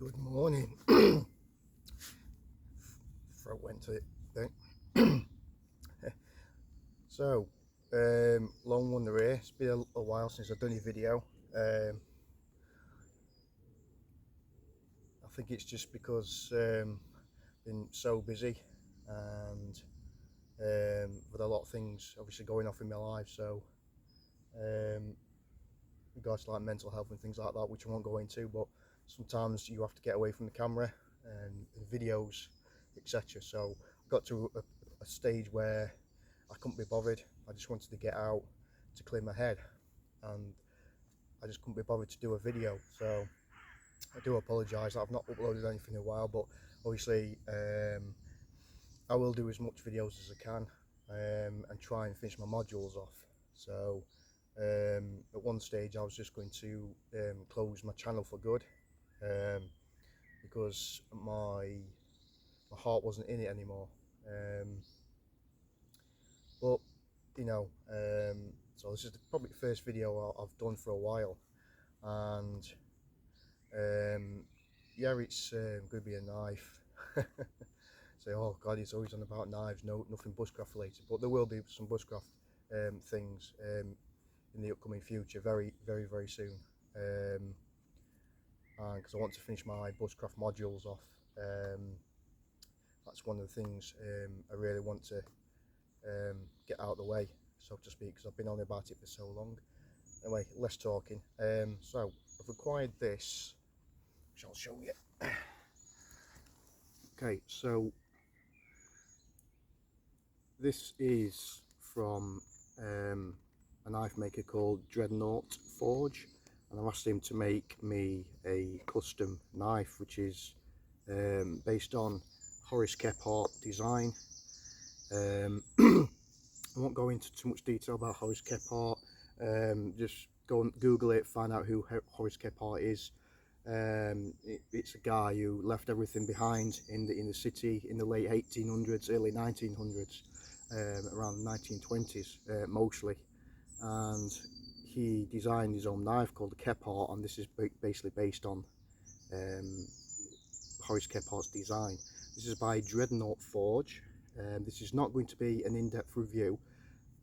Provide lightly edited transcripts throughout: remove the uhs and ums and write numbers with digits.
Good morning. Throat went to it then. So, long wonder here. It's been a while since I've done a video. I think it's just because been so busy and with a lot of things obviously going off in my life. So, regards to like mental health and things like that, which I won't go into, but sometimes you have to get away from the camera and videos, etc. So I got to a stage where I couldn't be bothered. I just wanted to get out to clear my head, and I just couldn't be bothered to do a video. So I do apologise that I've not uploaded anything in a while, but obviously I will do as much videos as I can and try and finish my modules off. So at one stage I was just going to close my channel for good because my heart wasn't in it anymore. But you know, so this is probably the first video I've done for a while, and yeah, it's going to be a knife. Say, oh God, he's always on about knives. No, nothing bushcraft related, but there will be some bushcraft things in the upcoming future, very soon. Because I want to finish my bushcraft modules off. That's one of the things I really want to get out of the way, so to speak, because I've been on about it for so long. Anyway, less talking. So I've acquired this, which I'll show you. Okay, so this is from a knife maker called Dreadnaught Forge, and I've asked him to make me a custom knife, which is based on Horace Kephart design. I won't go into too much detail about Horace Kephart. Just go and Google it, find out who Horace Kephart is. It's a guy who left everything behind in the city in the late 1800s, early 1900s, around the 1920s mostly, and he designed his own knife called the kephart, and this is basically based on Horace Kephart's design. This is by Dreadnaught Forge. This is not going to be an in-depth review.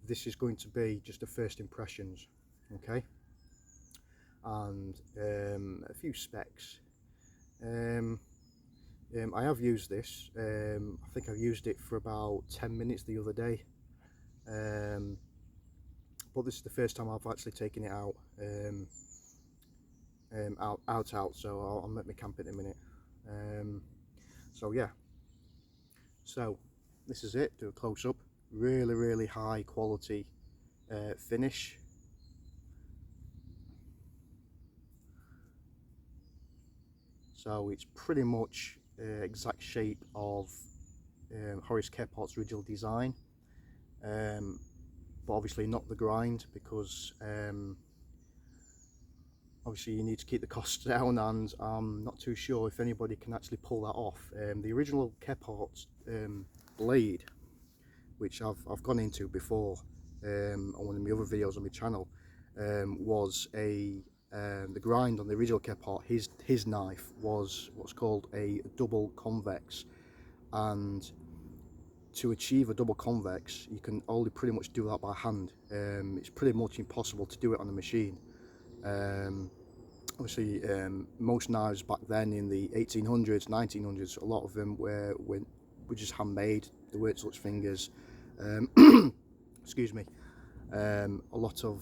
This is going to be just the first impressions, okay? And a few specs. I have used this. I think I've used it for about 10 minutes the other day. But this is the first time I've actually taken it out. Out. So I'll make my camp in a minute. So yeah. So this is it. Do a close up. Really high quality finish. So it's pretty much exact shape of Horace Kephart's original design, but obviously not the grind, because obviously you need to keep the costs down, and I'm not too sure if anybody can actually pull that off. The original Kephart blade, which I've gone into before on one of my other videos on my channel, was the grind on the original Kephart. His knife was what's called a double convex, and to achieve a double convex you can only pretty much do that by hand. It's pretty much impossible to do it on a machine. Obviously most knives back then in the 1800s, 1900s, a lot of them were just handmade. There weren't such things as excuse me, a lot of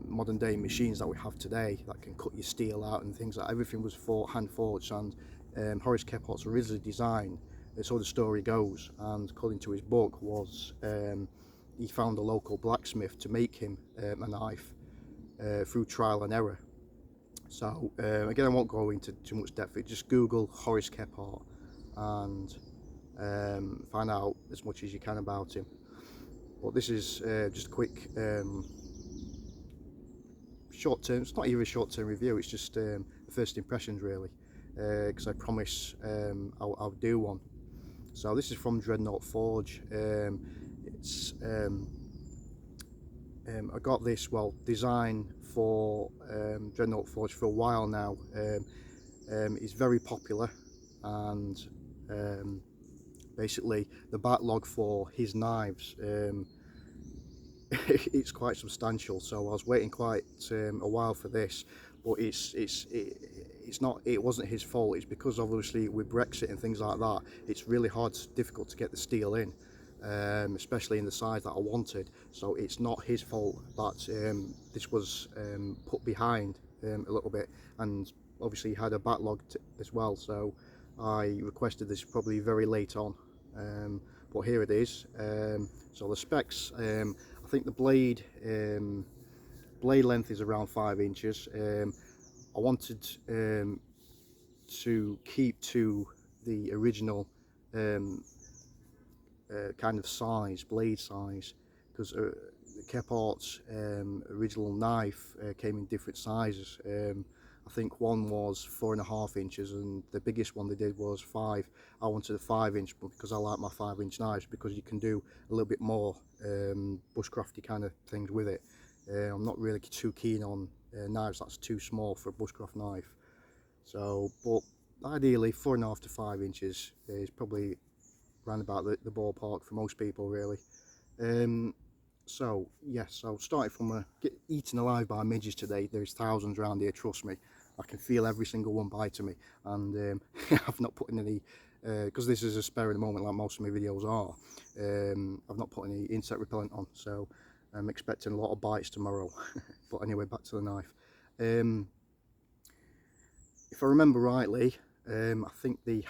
modern day machines that we have today that can cut your steel out and things like that. Everything was hand forged, and Horace Kephart's original design, so the story goes, and according to his book, was he found a local blacksmith to make him a knife through trial and error. So again, I won't go into too much depth. Just Google Horace Kephart and find out as much as you can about him. But this is just a quick short term, it's not even a short term review, it's just the first impressions really, because I promise I'll do one. So this is from Dreadnaught Forge. It's I got this design for Dreadnaught Forge for a while now. is very popular, and basically the backlog for his knives, it's quite substantial. So I was waiting quite a while for this, but it wasn't his fault. It's because obviously with Brexit and things like that, it's really difficult to get the steel in, especially in the size that I wanted. So it's not his fault that this was put behind a little bit, and obviously had a backlog as well. So I requested this probably very late on, but here it is. So the specs, I think the blade length is around 5 inches. I wanted to keep to the original kind of size, blade size, because the Kephart's original knife came in different sizes. I think one was 4.5 inches, and the biggest one they did was 5. I wanted a 5-inch, but because I like my 5-inch knives, because you can do a little bit more bushcrafty kind of things with it. I'm not really too keen on knives that's too small for a bushcraft knife. So, but ideally 4.5 to 5 inches is probably around about the ballpark for most people, really. So yes, so starting from eaten alive by midges today. There's thousands around here, trust me. I can feel every single one biting me, and I've not put in any, because this is a spare at the moment like most of my videos are, I've not put any insect repellent on, so I'm expecting a lot of bites tomorrow. But anyway, back to the knife. If I remember rightly, I think these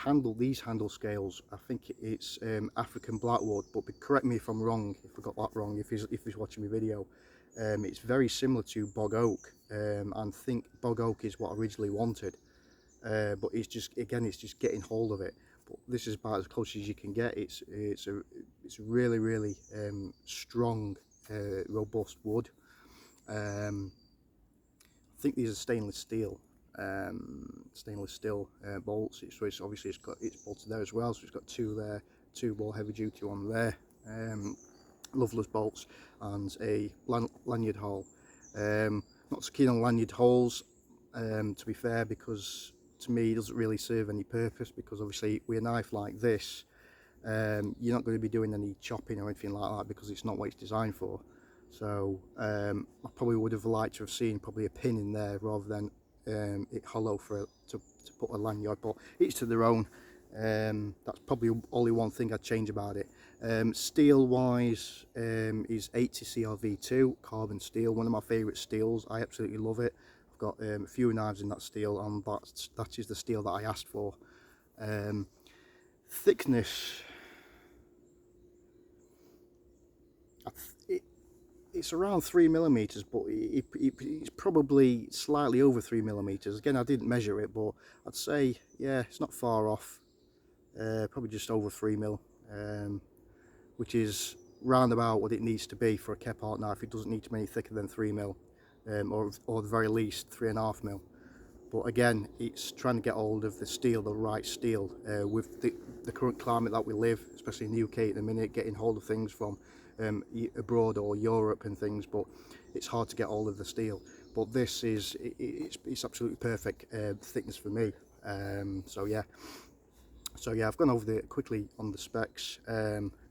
handle scales, I think it's African blackwood, but correct me if I'm wrong, if I got that wrong, if he's watching my video. It's very similar to bog oak, and I think bog oak is what I originally wanted, but it's just getting hold of it. But this is about as close as you can get. It's really strong, robust wood. I think these are stainless steel bolts. It's obviously it's bolted there as well, so it's got 2 there, 2 ball heavy duty on there, loveless bolts, and a lanyard hole. Not so keen on lanyard holes, to be fair, because to me it doesn't really serve any purpose, because obviously with a knife like this, you're not going to be doing any chopping or anything like that, because it's not what it's designed for. So I probably would have liked to have seen probably a pin in there rather than it hollow to put a lanyard, but each to their own. That's probably only one thing I'd change about it. Steel wise, is 80 CRV2 carbon steel, one of my favourite steels. I absolutely love it. I've got a few knives in that steel, and that is the steel that I asked for. Thickness, it's around 3mm, but it's probably slightly over 3mm. Again, I didn't measure it, but I'd say, yeah, it's not far off. Probably just over 3mm, which is round about what it needs to be for a Kephart knife. It doesn't need to be any thicker than 3mm, or at the very least 3.5mm. But again, it's trying to get hold of the steel, the right steel, with the current climate that we live, especially in the UK at the minute, getting hold of things from abroad or Europe and things, but it's hard to get hold of the steel. But this is, it's absolutely perfect thickness for me. So yeah, I've gone over quickly on the specs.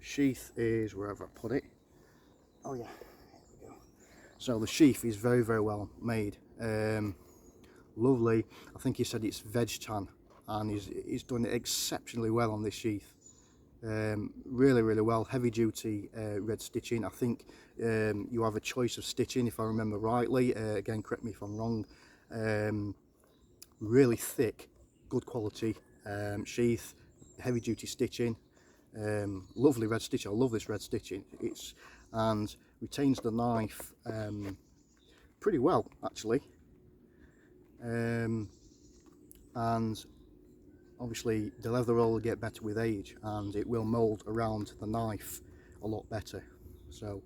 Sheath is wherever I put it. Oh yeah, here we go. So the sheath is very well made. Lovely. I think he said it's veg tan, and he's done it exceptionally well on this sheath. Really well. Heavy duty red stitching. I think you have a choice of stitching, if I remember rightly. Again, correct me if I'm wrong. Really thick, good quality sheath, heavy duty stitching. Lovely red stitching. I love this red stitching. And retains the knife pretty well, actually. And obviously the leather roll will get better with age, and it will mould around the knife a lot better. So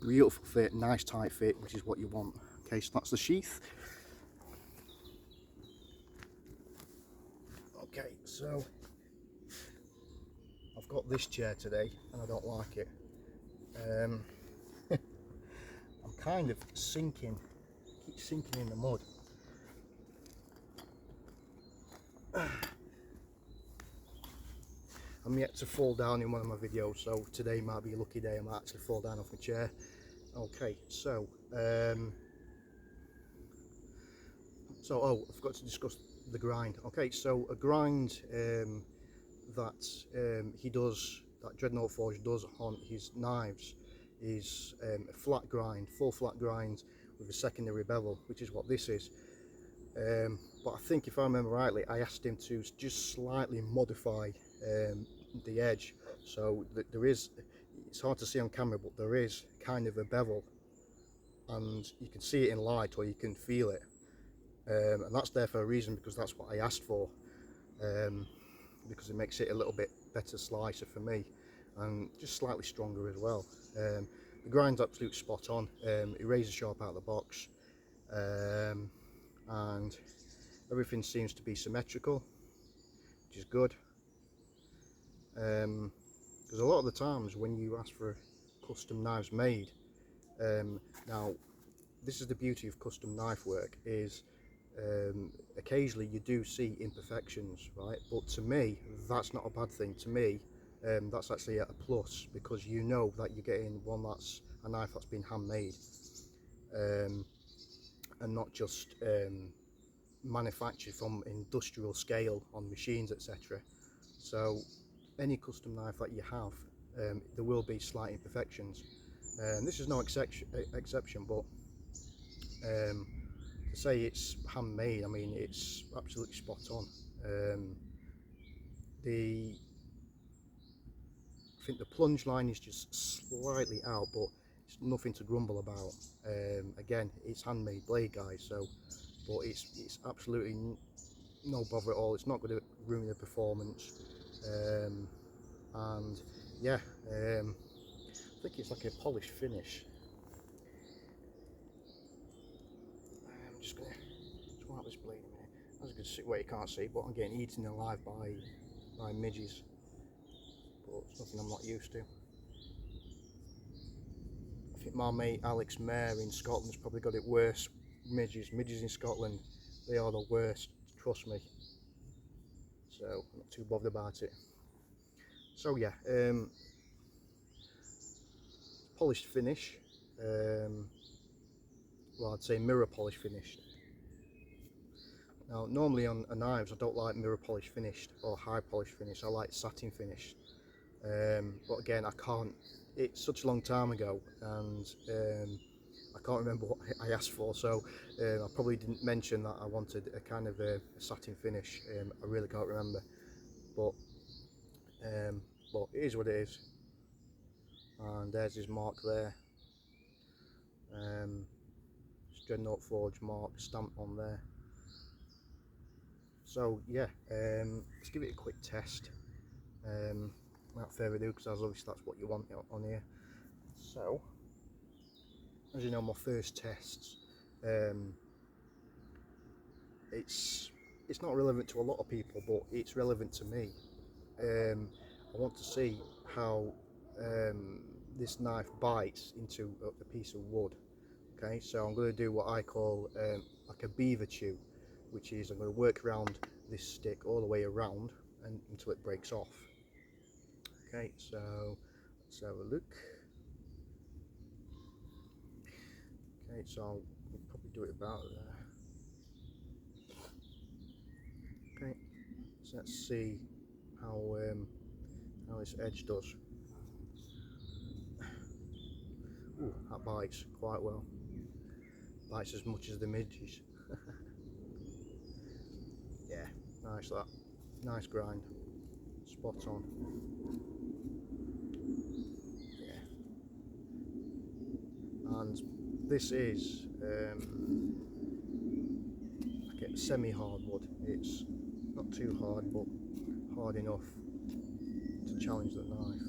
beautiful fit, nice tight fit, which is what you want. Okay, so that's the sheath. Okay, so I've got this chair today and I don't like it. I'm kind of keep sinking in the mud. I'm yet to fall down in one of my videos, so today might be a lucky day. I might actually fall down off my chair. Okay, so oh, I forgot to discuss the grind. Okay, so a grind that he does, that Dreadnaught Forge does on his knives, is a flat grind, full flat grind with a secondary bevel, which is what this is. But I think if I remember rightly, I asked him to just slightly modify the edge, so that there is, it's hard to see on camera, but there is kind of a bevel, and you can see it in light or you can feel it, and that's there for a reason, because that's what I asked for, because it makes it a little bit better slicer for me, and just slightly stronger as well. The grind's absolute spot on. It razor sharp out of the box, and everything seems to be symmetrical, which is good, because a lot of the times when you ask for custom knives made, now this is the beauty of custom knife work, is occasionally you do see imperfections, right? But to me, that's not a bad thing. To me, that's actually a plus, because you know that you're getting one that's a knife that's been handmade, and not just manufactured from industrial scale on machines, etc. So any custom knife that you have, there will be slight imperfections, and this is no exception, but to say it's handmade, I mean, it's absolutely spot on. I think the plunge line is just slightly out, but it's nothing to grumble about. Again, it's handmade blade, guys, so, but it's absolutely no bother at all. It's not going to ruin the performance, and yeah, I think it's like a polished finish. I'm just going to swap this blade a minute. As you can see, well, you can't see, but I'm getting eaten alive by midges, but it's nothing I'm not used to. I think my mate Alex Mayer in Scotland's probably got it worse. Midges in Scotland, they are the worst, trust me. So I'm not too bothered about it. So yeah, polished finish. Well, I'd say mirror polish finished. Now, normally on knives, I don't like mirror polish finished or high polish finish. I like satin finish. But again, I can't. It's such a long time ago, and I can't remember what I asked for. So I probably didn't mention that I wanted a kind of a satin finish. I really can't remember, but it is what it is. And there's his mark there. Dreadnaught Forge mark stamped on there. So yeah, let's give it a quick test. Without further ado, because obviously that's what you want on here. So, as you know, my first tests, it's not relevant to a lot of people, but it's relevant to me. I want to see how this knife bites into a piece of wood. Okay, so I'm going to do what I call like a beaver chew, which is I'm going to work around this stick all the way around and until it breaks off. Okay, so let's have a look. Okay, so I'll probably do it about there. Okay, so let's see how this edge does. Ooh, that bites quite well. Bites as much as the midges. Yeah, nice that. Nice grind. Spot on. Yeah. And this is like a semi-hard wood. It's not too hard, but hard enough to challenge the knife.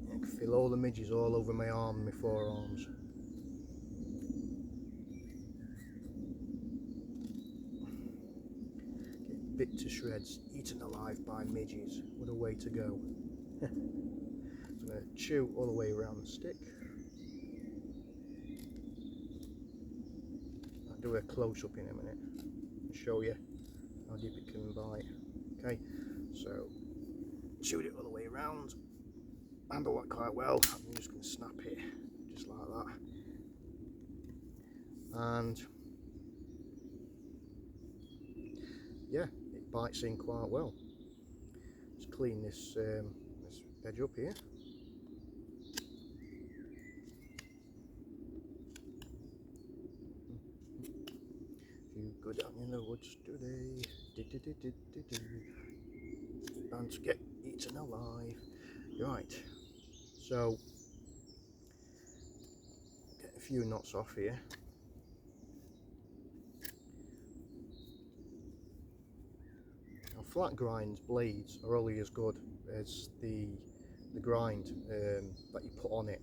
I can feel all the midges all over my arm, my forearms. Get bit to shreds, eaten alive by midges. What a way to go. I'm going to chew all the way around the stick. do a close-up in a minute and show you how deep it can bite. Okay, so shoot it all the way around. Handle that quite well. I'm just going to snap it just like that, and yeah, it bites in quite well. Let's clean this edge up here. You go down in the woods today, and to get eaten alive. Right, so get a few knots off here. Now, flat grind blades are only as good as the grind that you put on it.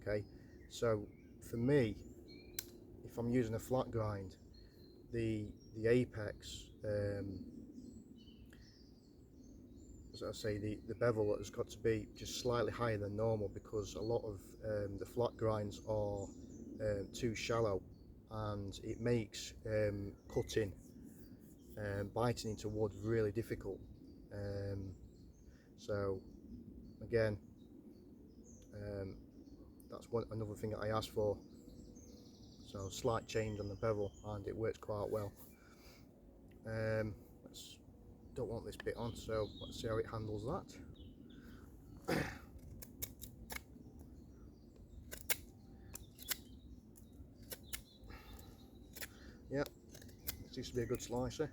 Okay, so for me, if I'm using a flat grind, the apex, as I say, the bevel has got to be just slightly higher than normal, because a lot of the flat grinds are too shallow, and it makes cutting, biting into wood really difficult. So again, that's another thing that I asked for. So slight change on the bevel, and it works quite well. Don't want this bit on, so let's see how it handles that. Yeah, this used to be a good slicer.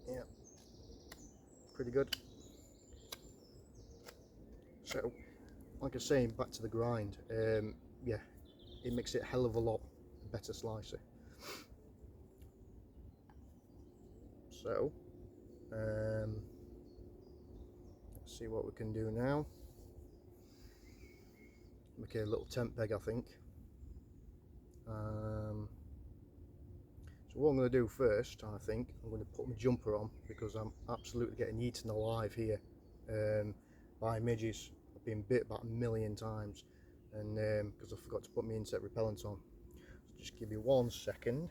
Yeah, pretty good. So, like I say, back to the grind, yeah, it makes it a hell of a lot better slicer. So, let's see what we can do now. Make a little tent peg, I think. So what I'm going to do first, I think, I'm going to put my jumper on, because I'm absolutely getting eaten alive here by midges. I've been bit about 1 million times, and because I forgot to put my insect repellent on. So just give me 1 second.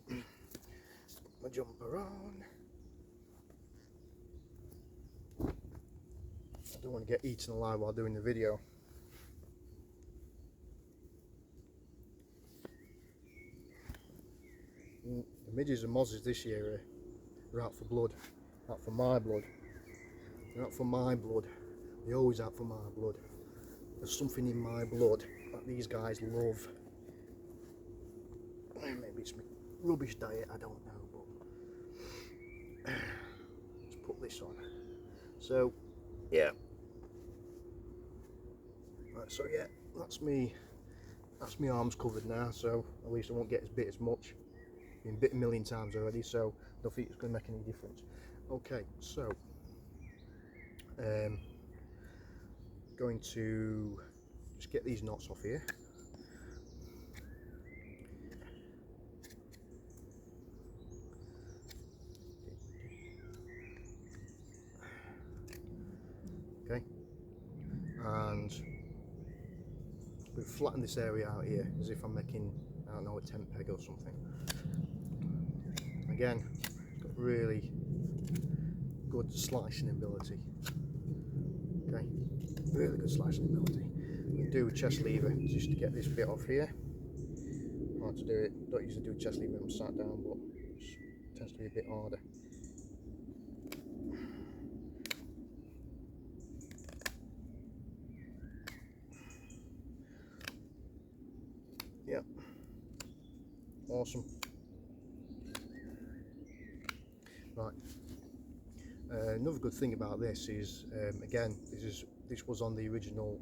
Put my jumper on. I don't want to get eaten alive while doing the video. The midges and mozzies this year are out for blood, out for my blood. They're out for my blood. They're always out for my blood. There's something in my blood that these guys love. Maybe it's my rubbish diet, I don't know, but let's put this on. So yeah, right, so yeah, that's me arms covered now, so at least I won't get as bit as much. Been bit 1 million times already, so I don't think it's going to make any difference. Okay, so going to just get these knots off here. Okay, and we've flattened this area out here as if I'm making, I don't know, a tent peg or something. Again, got really good slicing ability. Okay, really good slicing ability. We do a chest lever just to get this bit off here. Hard to do it. Don't usually do a chest lever when I'm sat down, but it tends to be a bit harder. Yep. Awesome. Right. Another good thing about this is, again, this was on the original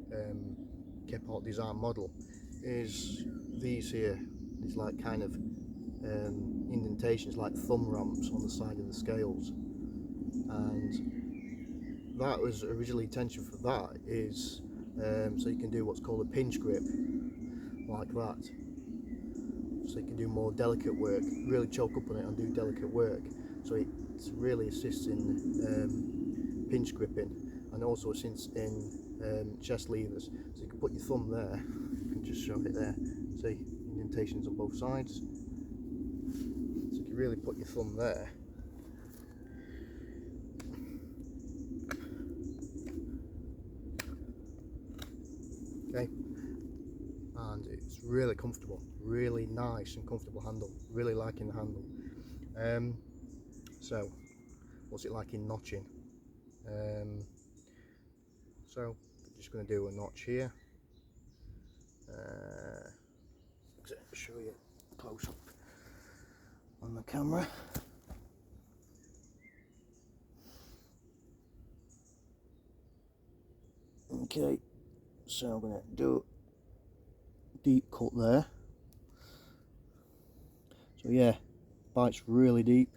kephart design model, is these here, these like kind of indentations like thumb ramps on the side of the scales, and that was originally intention for that is so you can do what's called a pinch grip like that, so you can do more delicate work, really choke up on it and do delicate work. So it really assists in pinch gripping, and also assists in chest levers. So you can put your thumb there, you can just show it there, see, indentations on both sides. So you can really put your thumb there. Okay, and it's really comfortable, really nice and comfortable handle, really liking the handle. So what's it like in notching? So I'm just going to do a notch here. Show you close up on the camera. Okay, so I'm going to do a deep cut there. So yeah, bites really deep,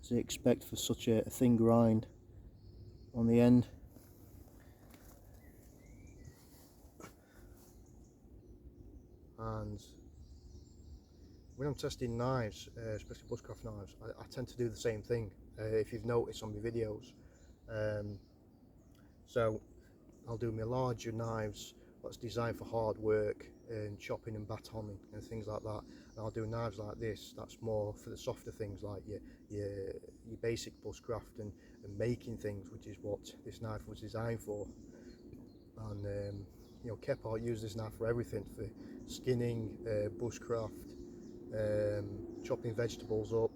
as you expect for such a thin grind on the end. And when I'm testing knives, especially bushcraft knives, I tend to do the same thing, if you've noticed on my videos. So I'll do my larger knives that's designed for hard work and chopping and batoning and things like that, and I'll do knives like this that's more for the softer things, like your basic bushcraft and making things, which is what this knife was designed for. And you know, kephart use this knife for everything, for skinning, bushcraft, chopping vegetables up.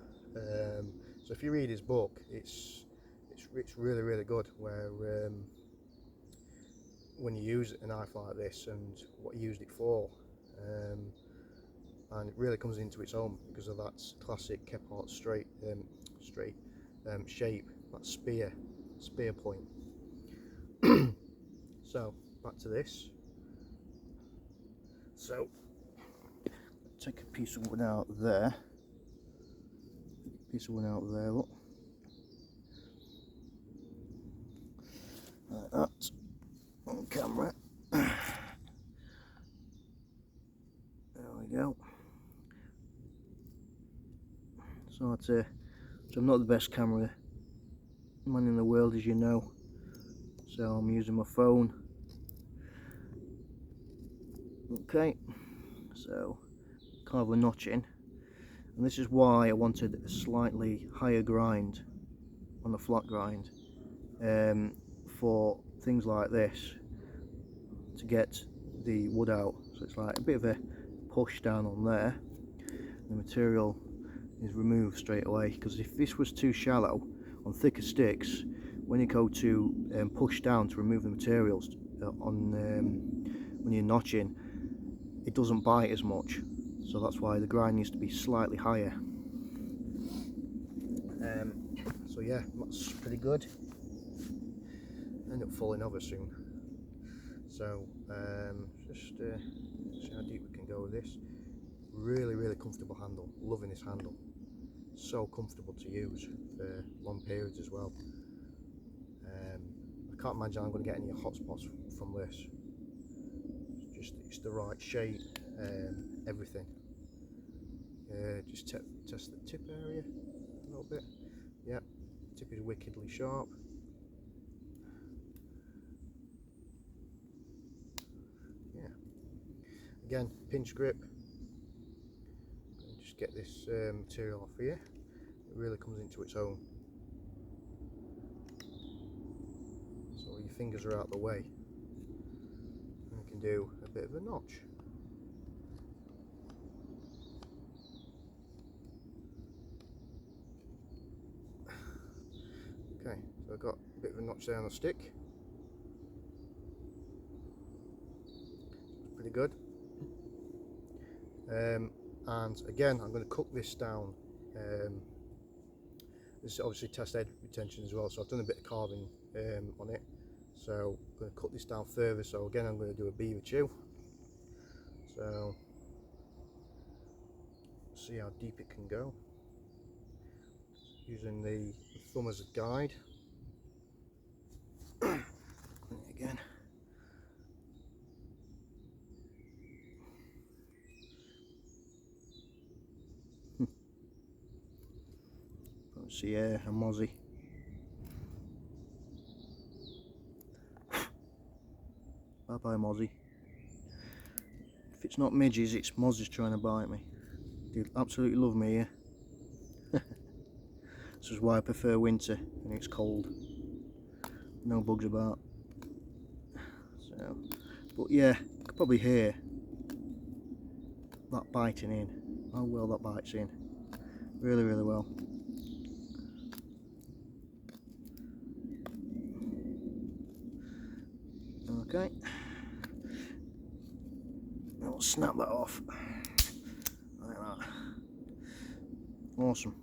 So if you read his book, it's really good, where when you use a knife like this and what you used it for, and it really comes into its own because of that classic kephart straight shape, that spear point. So back to this. So take a piece of wood out there. Look. Like that. On camera. There we go. So I'm not the best camera man in the world, as you know. So I'm using my phone. Okay, so kind of a notching, and this is why I wanted a slightly higher grind on the flat grind, for things like this, to get the wood out. So it's like a bit of a push down on there, the material is removed straight away, because if this was too shallow on thicker sticks, when you go to push down to remove the materials when you're notching, it doesn't bite as much. So that's why the grind needs to be slightly higher. So yeah, that's pretty good. End up falling over soon. So just see how deep we can go with this. Really comfortable handle. Loving this handle. So comfortable to use for long periods as well. I can't imagine I'm going to get any hot spots from this. It's the right shape, everything. Just test the tip area a little bit. Yeah, tip is wickedly sharp. Yeah. Again, pinch grip. Just get this material off here. It really comes into its own. So your fingers are out the way, and you can do a bit of a notch. Okay, so I've got a bit of a notch there on the stick. It's pretty good. And again, I'm going to cook this down. This is obviously test edge retention as well, so I've done a bit of carving on it. So I'm going to cut this down further. So again, I'm going to do a beaver chew. So see how deep it can go, using the thumb as a guide. Again. See, a mozzie. Bye bye, Mozzie. If it's not midges, it's Mozzie's trying to bite me. They absolutely love me here. This is why I prefer winter when it's cold. No bugs about. So, but yeah, you can probably hear that biting in. How well that bites in. Really, really well. Okay. I'll snap that off. Like that. Awesome.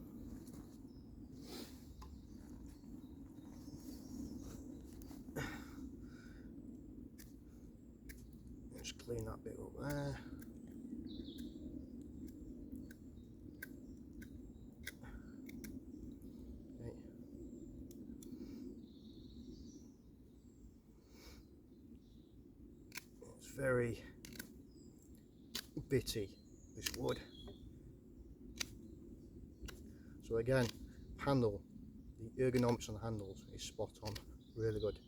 Just clean that bit up there. Okay. It's very bitty, this wood. So again, handle, the ergonomics on the handles is spot on, really good.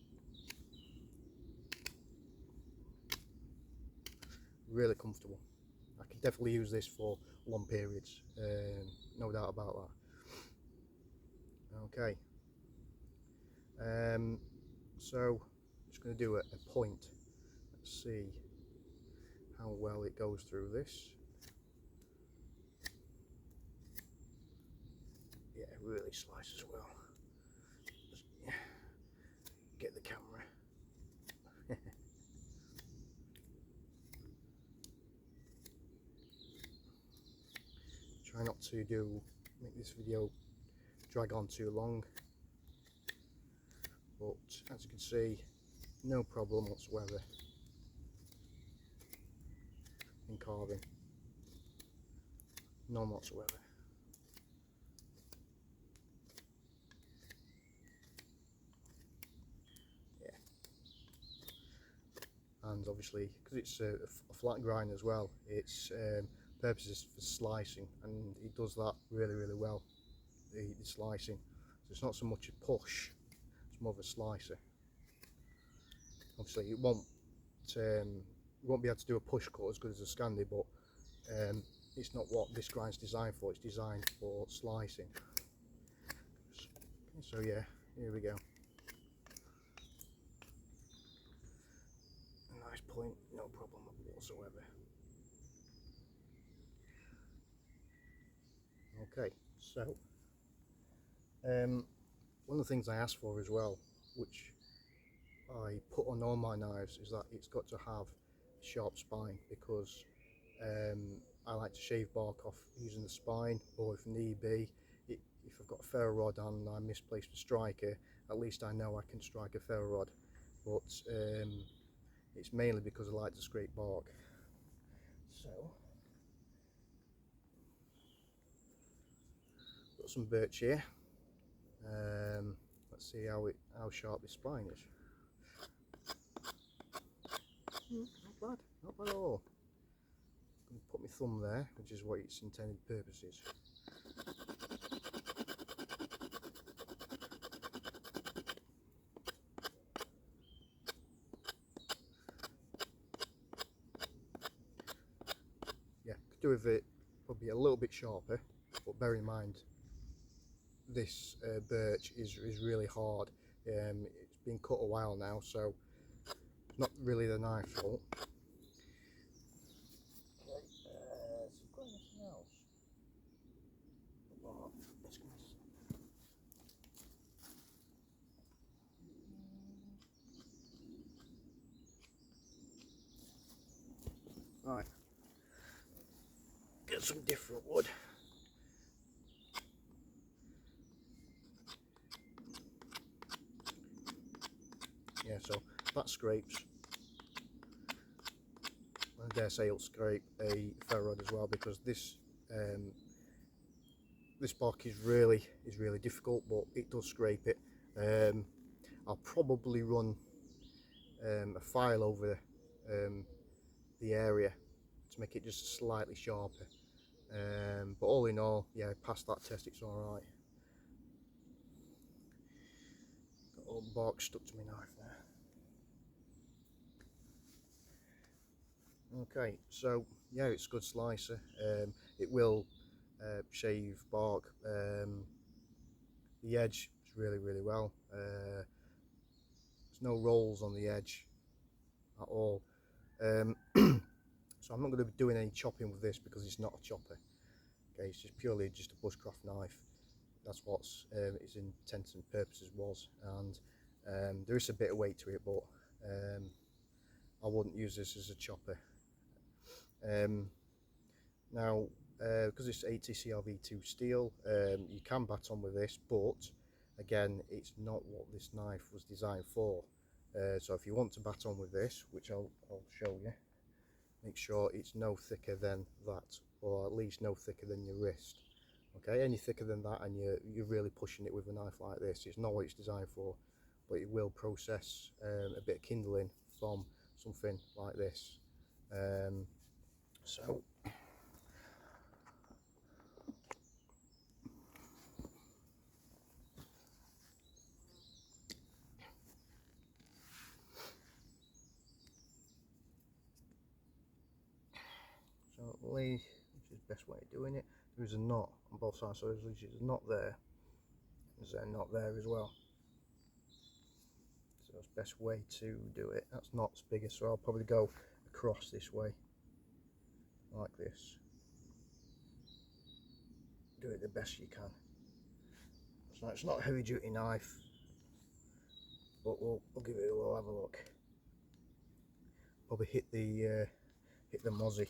Really comfortable. I can definitely use this for long periods, no doubt about that. Okay, so I'm just going to do a point. Let's see how well it goes through this. Yeah, it really slices well. Just, yeah, get the camera. Try not to make this video drag on too long, but as you can see, no problem whatsoever in carving, none whatsoever. Yeah, and obviously because it's a flat grind as well, its purpose is for slicing, and it does that really, really well. The slicing, so it's not so much a push, it's more of a slicer. Obviously, it won't be able to do a push cut as good as a Scandi, but it's not what this grind's designed for. It's designed for slicing. So yeah, here we go. A nice point, no problem whatsoever. Okay, so one of the things I asked for as well, which I put on all my knives, is that it's got to have a sharp spine, because I like to shave bark off using the spine, or if need be, if I've got a ferro rod and I misplaced a striker, at least I know I can strike a ferro rod. But it's mainly because I like to scrape bark. So got some birch here. Let's see how sharp this spine is. Not bad at all. I'm going to put my thumb there, which is what its intended purpose is. Yeah, could do with it probably a little bit sharper, but bear in mind this birch is really hard. It's been cut a while now, so not really the knife's fault. Okay, so I've got anything else? Oh, right, get some different wood. Yeah, so that scrapes. I dare say it'll scrape a ferro rod as well, because this this bark is really difficult, but it does scrape it. I'll probably run a file over the area to make it just slightly sharper. But all in all, yeah, past that test, it's all right. Got all the bark stuck to my knife there. Okay, so yeah, it's a good slicer. It will shave bark. The edge is really well. There's no rolls on the edge at all. So I'm not going to be doing any chopping with this because it's not a chopper. Okay, it's just purely just a bushcraft knife. That's what its intents and purposes was, and there is a bit of weight to it, but I wouldn't use this as a chopper. Now, because it's 80 CRV2 steel, you can baton with this, but again, it's not what this knife was designed for. So if you want to baton with this, which I'll show you, make sure it's no thicker than that, or at least no thicker than your wrist. Okay, any thicker than that and you're really pushing it with a knife like this, it's not what it's designed for, but it will process a bit of kindling from something like this. So which is the best way of doing it. There is a knot on both sides, so there's a knot there, there's a knot there as well. So that's the best way to do it. That's knot's bigger, so I'll probably go across this way, like this. Do it the best you can. So it's not a heavy duty knife, but we'll give it we'll have a look. Probably hit the mozzie.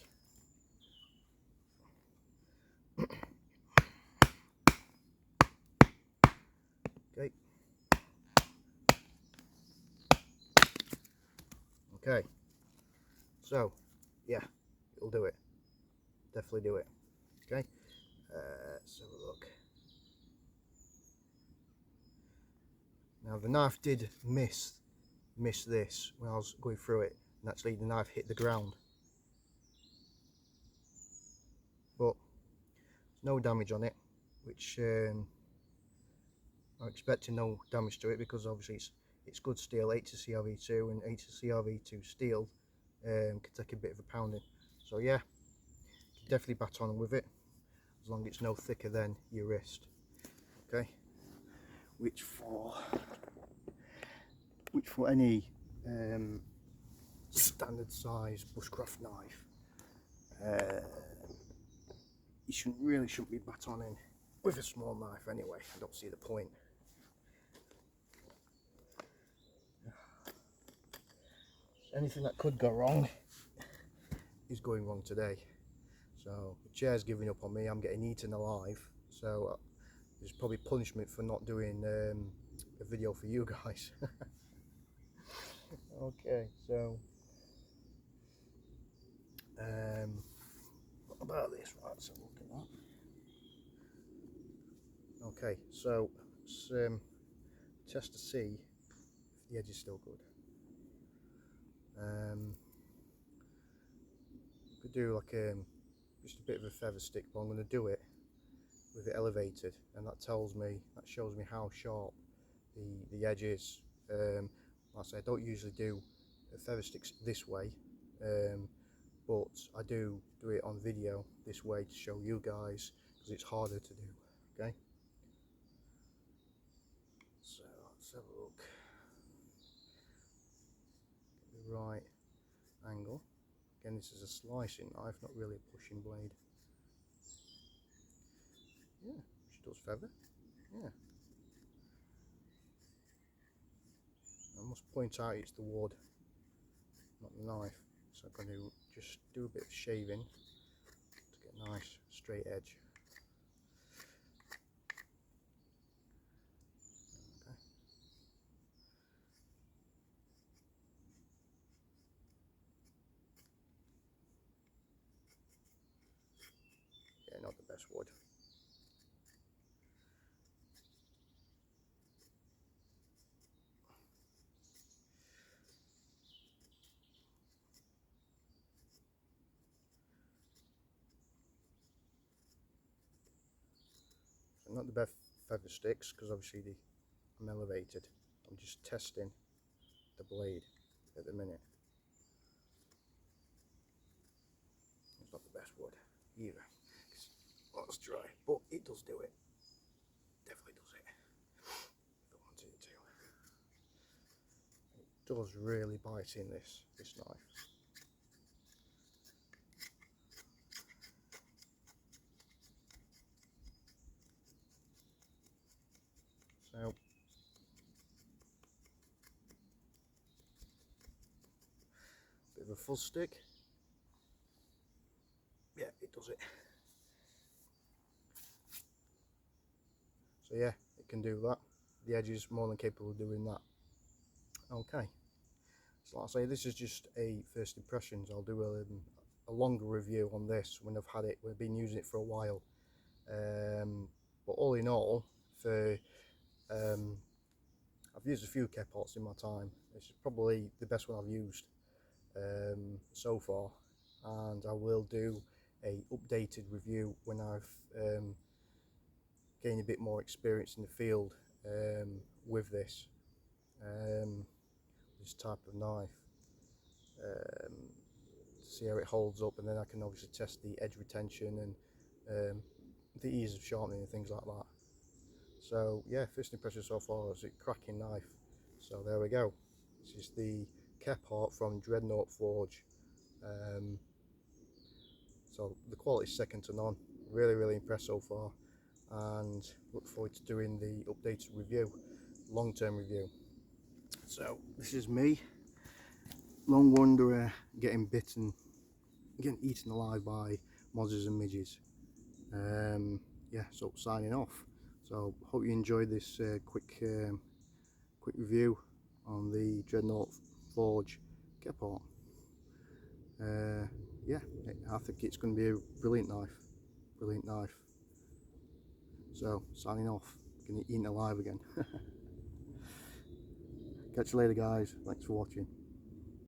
Okay. Okay. So yeah, it'll do it. Definitely do it. Okay. Let's have a look. Now the knife did miss this when I was going through it, and actually the knife hit the ground, but no damage on it, which I'm expecting no damage to it because obviously it's good steel, 80 CRV2, and 80 CRV2 steel can take a bit of a pounding. So yeah, definitely baton with it as long as it's no thicker than your wrist. Okay, which for any standard size bushcraft knife, you shouldn't be batoning with a small knife anyway. I don't see the point. Anything that could go wrong is going wrong today. So the chair's giving up on me. I'm getting eaten alive. So there's probably punishment for not doing a video for you guys. Okay, so what about this? Right, so look at that. Okay, so let's test to see if the edge is still good. Could do like just a bit of a feather stick, but I'm going to do it with it elevated, and that shows me how sharp the edge is. Like I say, I don't usually do feather sticks this way, but I do it on video this way to show you guys because it's harder to do. Okay, so let's have a look. Get the right angle. Again, this is a slicing knife, not really a pushing blade. Yeah, she does feather. Yeah. I must point out it's the wood, not the knife. So I'm going to just do a bit of shaving to get a nice straight edge. Okay. Yeah, not the best wood. So not the best feather sticks because obviously I'm elevated. I'm just testing the blade at the minute. that's dry, but it does do it. Definitely does it. If I wanted it to. It does really bite in this knife. So bit of a fuzz stick. Yeah, it does it. So yeah, it can do that. The edge is more than capable of doing that. Okay, so like I say, this is just a first impressions. I'll do a longer review on this when I've had it. We've been using it for a while, but all in all, I've used a few kepharts in my time. This is probably the best one I've used so far, and I will do a updated review when I've gained a bit more experience in the field with this type of knife, to see how it holds up, and then I can obviously test the edge retention and the ease of sharpening and things like that. So yeah, first impression so far is a cracking knife. So there we go. This is the kephart from Dreadnaught Forge. So the quality is second to none. Really impressed so far, and look forward to doing the updated review, long-term review. So this is me, lone wanderer, getting bitten, getting eaten alive by mozzers and midges. Yeah, so signing off. So hope you enjoyed this quick review on the Dreadnaught Forge kephart. Yeah, I think it's going to be a brilliant knife. So signing off, getting eaten alive again. Catch you later, guys. Thanks for watching.